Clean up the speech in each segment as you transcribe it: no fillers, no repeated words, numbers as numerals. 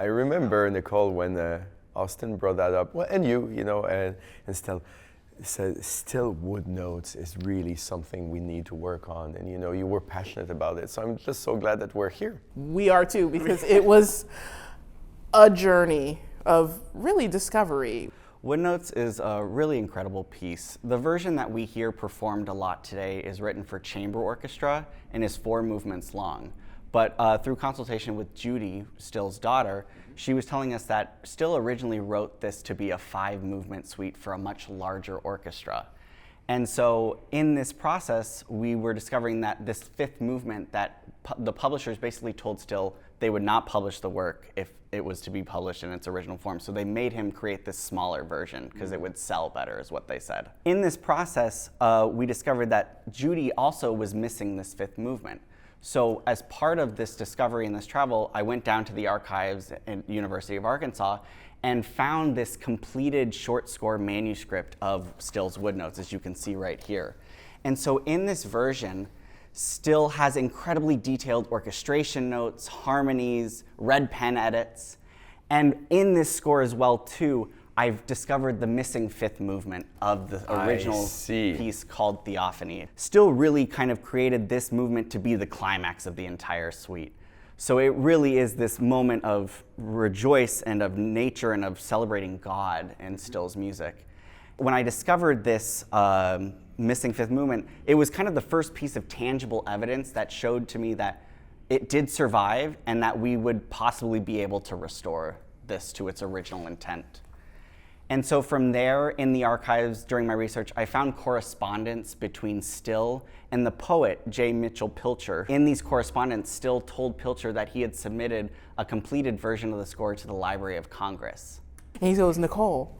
I remember, Nicole, when Austin brought that up, well, and you know, and still said, still wood notes is really something we need to work on. And, you know, you were passionate about it. So I'm just so glad that we're here. We are too, because it was a journey of really discovery. Wood Notes is a really incredible piece. The version that we hear performed a lot today is written for chamber orchestra and is 4 movements long. But through consultation with Judy, Still's daughter, she was telling us that Still originally wrote this to be a 5-movement suite for a much larger orchestra. And so in this process, we were discovering that this 5th movement, that the publishers basically told Still they would not publish the work if it was to be published in its original form. So they made him create this smaller version because it would sell better, is what they said. In this process, we discovered that Judy also was missing this 5th movement. So as part of this discovery and this travel, I went down to the archives at University of Arkansas and found this completed short score manuscript of Still's Wood Notes, as you can see right here. And so in this version, Still has incredibly detailed orchestration notes, harmonies, red pen edits. And in this score as well, too, I've discovered the missing 5th movement of the original piece called Theophany. Still really kind of created this movement to be the climax of the entire suite. So it really is this moment of rejoice and of nature and of celebrating God in Still's music. When I discovered this missing 5th movement, it was kind of the first piece of tangible evidence that showed to me that it did survive and that we would possibly be able to restore this to its original intent. And so from there, in the archives during my research, I found correspondence between Still and the poet, J. Mitchell Pilcher. In these correspondence, Still told Pilcher that he had submitted a completed version of the score to the Library of Congress. And he goes, Nicole,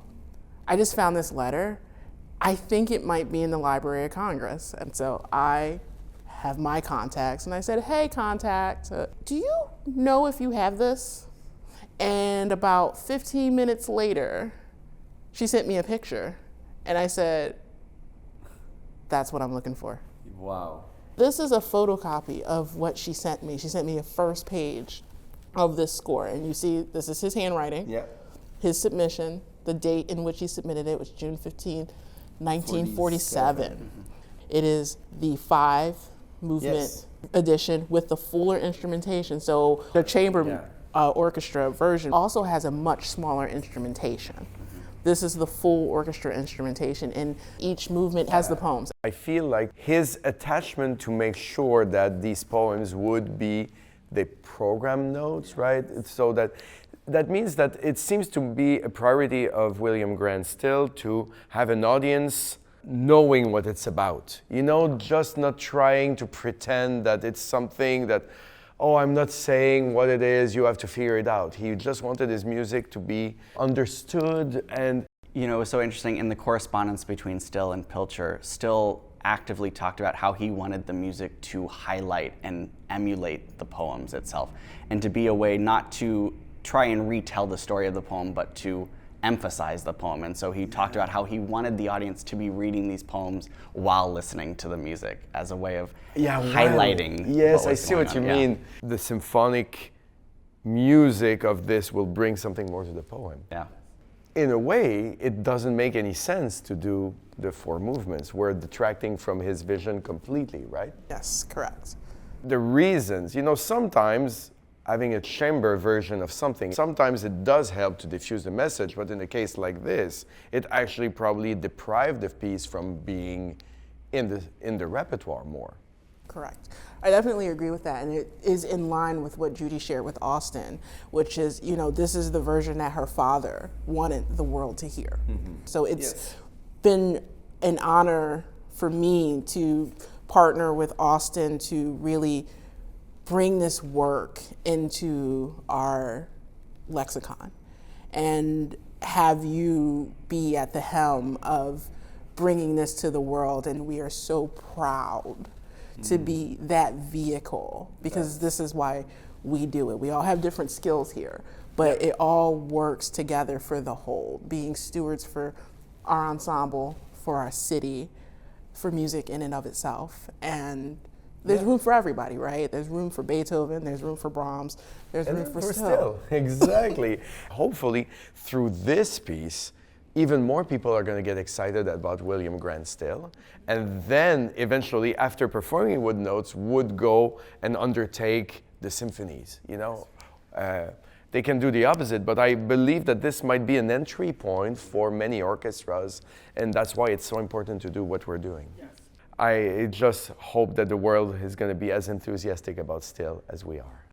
I just found this letter. I think it might be in the Library of Congress. And so I have my contacts, and I said, hey, contact, do you know if you have this? And about 15 minutes later, she sent me a picture, and I said, that's what I'm looking for. Wow. This is a photocopy of what she sent me. She sent me a first page of this score, and you see this is his handwriting. Yeah. His submission, the date in which he submitted it was June 15, 1947. It is the 5-movement edition with the fuller instrumentation. So the chamber orchestra version also has a much smaller instrumentation. This is the full orchestra instrumentation, and each movement has the poems. I feel like his attachment to make sure that these poems would be the program notes, right? So that means that it seems to be a priority of William Grant Still to have an audience knowing what it's about. You know, just not trying to pretend that it's something that, oh, I'm not saying what it is, you have to figure it out. He just wanted his music to be understood. And you know, it was so interesting in the correspondence between Still and Pilcher. Still actively talked about how he wanted the music to highlight and emulate the poems itself, and to be a way not to try and retell the story of the poem, but to emphasize the poem. And so he talked about how he wanted the audience to be reading these poems while listening to the music as a way of highlighting. Yes, I see what you mean. The symphonic music of this will bring something more to the poem. Yeah. In a way, it doesn't make any sense to do the 4 movements. We're detracting from his vision completely, right? Yes, correct. The reasons, you know, sometimes having a chamber version of something, sometimes it does help to diffuse the message, but in a case like this, it actually probably deprived the piece from being in the repertoire more. Correct. I definitely agree with that, and it is in line with what Judy shared with Austin, which is, you know, this is the version that her father wanted the world to hear. Mm-hmm. So it's been an honor for me to partner with Austin to really bring this work into our lexicon and have you be at the helm of bringing this to the world. And we are so proud to be that vehicle, because this is why we do it. We all have different skills here, but it all works together for the whole, being stewards for our ensemble, for our city, for music in and of itself, and There's room for everybody, right? There's room for Beethoven, there's room for Brahms, there's room for Still. Exactly. Hopefully, through this piece, even more people are going to get excited about William Grant Still, and then eventually, after performing with notes, would go and undertake the symphonies, you know? They can do the opposite, but I believe that this might be an entry point for many orchestras, and that's why it's so important to do what we're doing. Yes. I just hope that the world is going to be as enthusiastic about Still as we are.